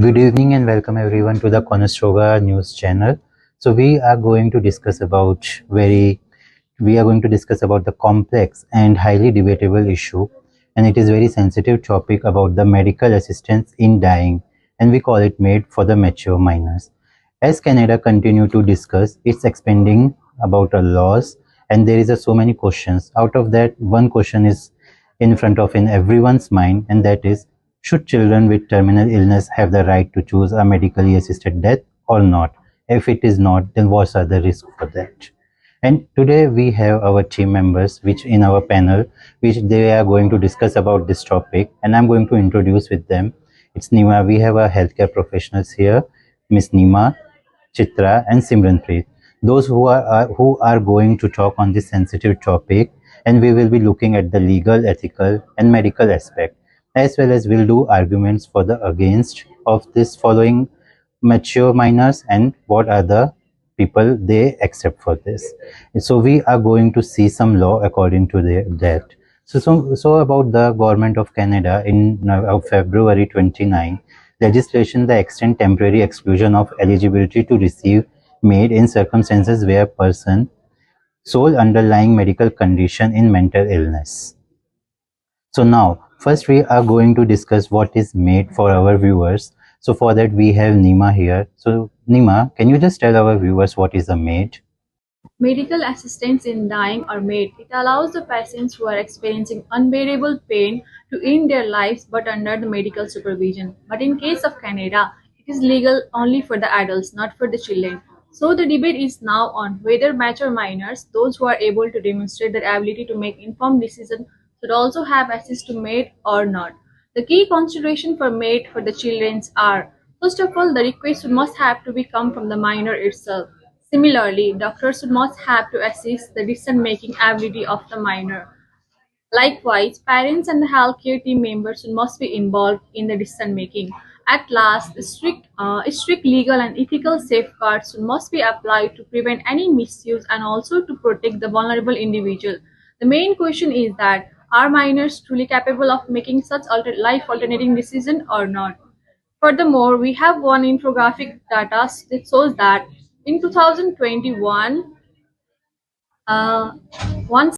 Good evening and welcome everyone to the Conestoga news channel. So we are going to discuss about the complex and highly debatable issue, and it is very sensitive topic about the medical assistance in dying, and we call it MAID for the mature minors. As Canada continue to discuss, it's expanding about a laws, and there is so many questions. Out of that, one question is in everyone's mind, and that is, should children with terminal illness have the right to choose a medically assisted death or not? If it is not, then what are the risks for that? And today we have our team members, which in our panel, which they are going to discuss about this topic, and I'm going to introduce with them. It's Nima. We have our healthcare professionals here, Miss Nima, Chitra, and Simranpreet. Those who are going to talk on this sensitive topic, and we will be looking at the legal, ethical, and medical aspect, as well as we'll do arguments for the against of this following mature minors and what are the people they accept for this. So we are going to see some law according to that. So about the government of Canada in February 29, legislation that extend temporary exclusion of eligibility to receive MAID in circumstances where person sole underlying medical condition in mental illness. So now, first we are going to discuss what is MAID for our viewers. So for that we have Nima here. So Nima, can you just tell our viewers what is a MAID? Medical assistance in dying or MAID. It allows the patients who are experiencing unbearable pain to end their lives but under the medical supervision. But in case of Canada, it is legal only for the adults, not for the children. So the debate is now on whether mature minors, those who are able to demonstrate their ability to make informed decisions, should also have access to MAID or not. The key consideration for MAID for the children are, first of all, the request must have to be come from the minor itself. Similarly, doctors must have to assess the decision-making ability of the minor. Likewise, parents and the healthcare team members must be involved in the decision-making. At last, strict legal and ethical safeguards must be applied to prevent any misuse and also to protect the vulnerable individual. The main question is that, are minors truly capable of making such life-alternating decisions or not? Furthermore, we have one infographic data that shows that in 2021, uh, one,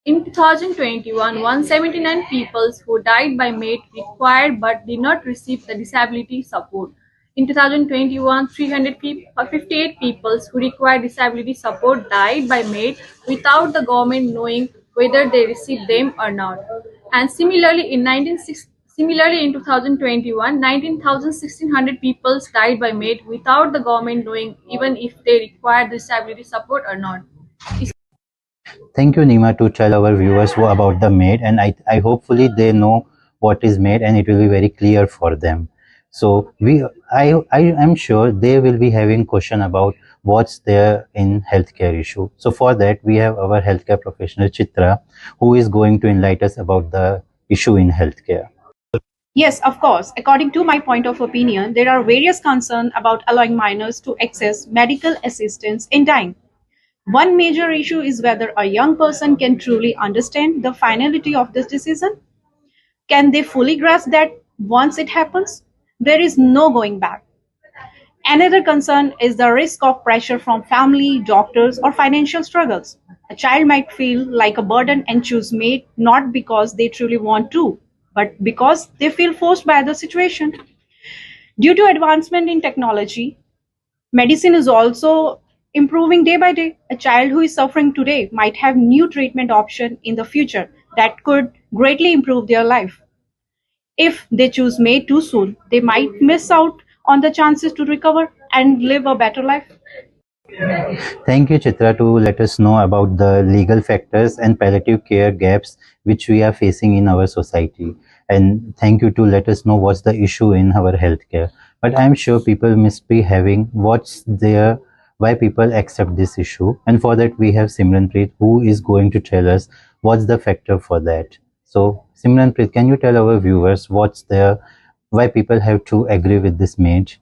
in 2021, 179 people who died by MAID required but did not receive the disability support. In 2021, 358 people who required disability support died by MAID without the government knowing whether they received them or not. And similarly in 2021, 19,600 people died by MAID without the government knowing even if they required disability support or not. Thank you, Nima, to tell our viewers about the MAID, and I hopefully they know what is MAID and it will be very clear for them. So I am sure they will be having question about what's there in healthcare issue. So for that we have our healthcare professional Chitra, who is going to enlighten us about the issue in healthcare. Yes, of course. According to my point of opinion, there are various concerns about allowing minors to access medical assistance in dying. One major issue is whether a young person can truly understand the finality of this decision. Can they fully grasp that once it happens, there is no going back? Another concern is the risk of pressure from family, doctors, or financial struggles. A child might feel like a burden and choose MAID not because they truly want to, but because they feel forced by the situation. Due to advancement in technology, medicine is also improving day by day. A child who is suffering today might have new treatment option in the future that could greatly improve their life. If they choose MAID too soon, they might miss out on the chances to recover and live a better life. Thank you, Chitra, to let us know about the legal factors and palliative care gaps which we are facing in our society. And thank you to let us know what's the issue in our healthcare. But I'm sure people must be having what's there, why people accept this issue. And for that, we have Simranpreet, who is going to tell us what's the factor for that. So, Simranpreet, can you tell our viewers what's there, why people have to agree with this MAID?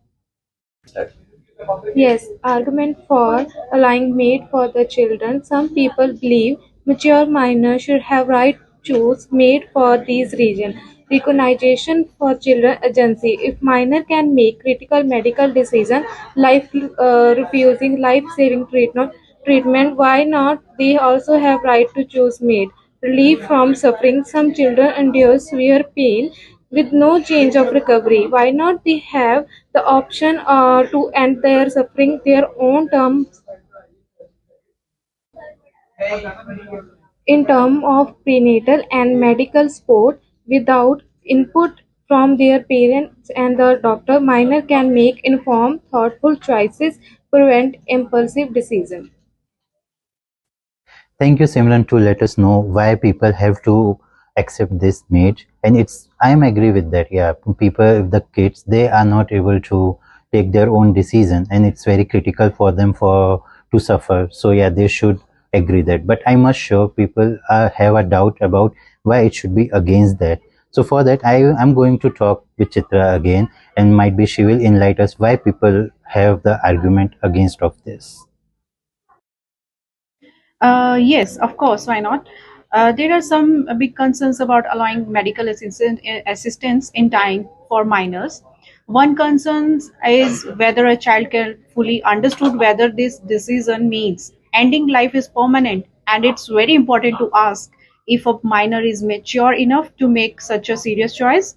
Yes, argument for allowing MAID for the children. Some people believe mature minors choose MAID for these reasons. Recognition for children agency. If minor can make critical medical decision, refusing life-saving treatment, why not they also have right to choose MAID? Relief from suffering. Some children endure severe pain with no change of recovery. Why not they have the option to end their suffering their own terms in terms of prenatal and medical support without input from their parents and the doctor? Minor can make informed, thoughtful choices, prevent impulsive decisions. Thank you, Simran, to let us know why people have to accept this MAID. And I am agree with that. Yeah, people, the kids, they are not able to take their own decision, and it's very critical for them to suffer. So yeah, they should agree that. But I must sure people have a doubt about why it should be against that. So for that, I am going to talk with Chitra again, and might be she will enlighten us why people have the argument against of this. Yes, of course, why not? There are some big concerns about allowing medical assistance in time for minors. One concern is whether a child can fully understood whether this decision means ending life is permanent, and it's very important to ask if a minor is mature enough to make such a serious choice.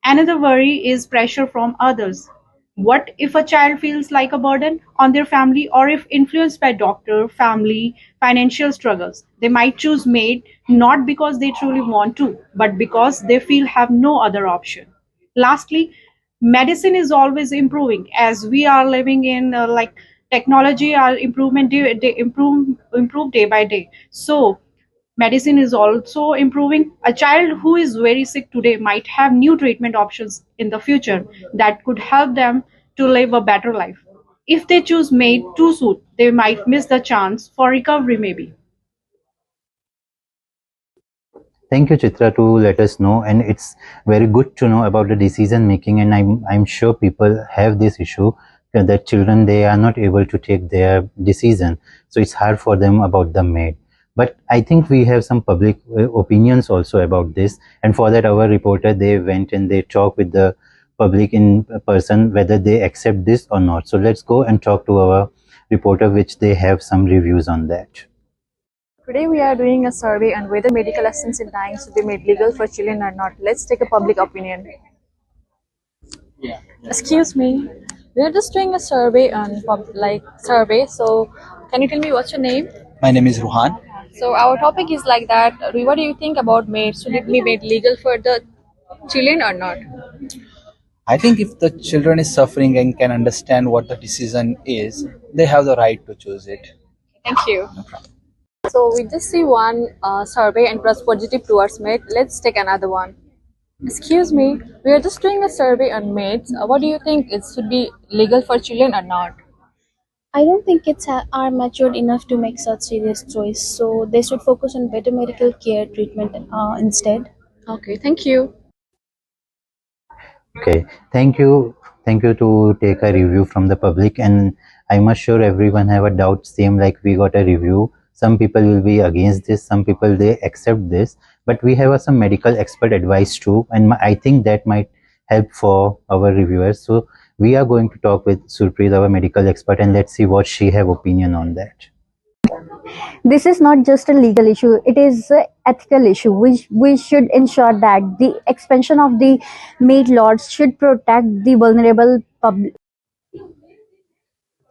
Another worry is pressure from others. What if a child feels like a burden on their family, or if influenced by doctor, family, financial struggles? They might choose MAID not because they truly want to, but because they feel have no other option. Lastly, medicine is always improving as we are living in like technology are improve day by day. So medicine is also improving. A child who is very sick today might have new treatment options in the future that could help them to live a better life. If they choose MAID too soon, they might miss the chance for recovery, maybe. Thank you, Chitra, to let us know. And it's very good to know about the decision making. And I'm sure people have this issue that children, they are not able to take their decision. So it's hard for them about the MAID. But I think we have some public opinions also about this. And for that, our reporter, they went and they talked with the public in person whether they accept this or not. So let's go and talk to our reporter, which they have some reviews on that. Today we are doing a survey on whether medical assistance in dying should be made legal for children or not. Let's take a public opinion. Excuse me. We are just doing a survey on survey. So can you tell me what's your name? My name is Ruhan. So our topic is like that. What do you think about MAID? Should it be made legal for the children or not? I think if the children is suffering and can understand what the decision is, they have the right to choose it. Thank you. So we just see one survey and it was positive towards MAID. Let's take another one. Excuse me, we are just doing a survey on MAIDs. What do you think? It should be legal for children or not? I don't think kids are matured enough to make such serious choice, so they should focus on better medical care treatment instead. Okay, thank you. Okay, thank you to take a review from the public, and I must sure everyone have a doubt same like we got a review. Some people will be against this, some people they accept this, but we have some medical expert advice too, and I think that might help for our reviewers. So we are going to talk with Surpreet, our medical expert, and let's see what she have opinion on that. This is not just a legal issue, it is an ethical issue. We should ensure that the expansion of the MAID laws should protect the vulnerable public.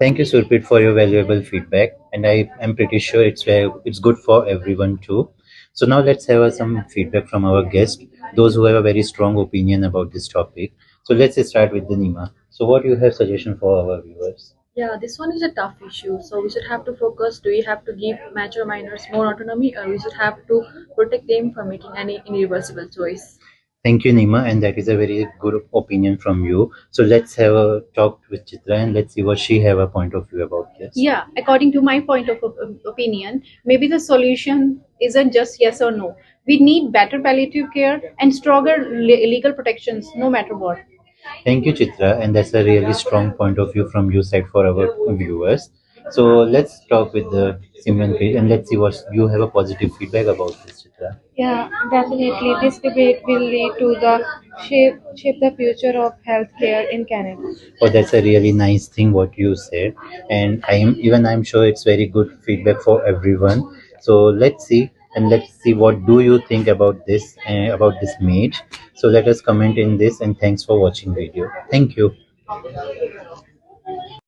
Thank you, Surpreet, for your valuable feedback, and I am pretty sure it's good for everyone too. So now let's have some feedback from our guest, those who have a very strong opinion about this topic. So let's start with the Nima. So what do you have suggestion for our viewers? Yeah, this one is a tough issue. So we should have to focus. Do we have to give mature minors more autonomy, or we should have to protect them from making any irreversible choice? Thank you, Nima, and that is a very good opinion from you. So let's have a talk with Chitra and let's see what she have a point of view about this. Yeah, according to my point of opinion, maybe the solution isn't just yes or no. We need better palliative care and stronger legal protections, no matter what. Thank you, Chitra, and that's a really strong point of view from your side for our viewers. So let's talk with the Simranpreet and let's see what you have a positive feedback about this, Chitra. Yeah, definitely. This debate will lead to the shape the future of healthcare in Canada. Oh, that's a really nice thing what you said, and I'm sure it's very good feedback for everyone. So let's see what do you think about this mate. So let us comment in this, and thanks for watching video. Thank you.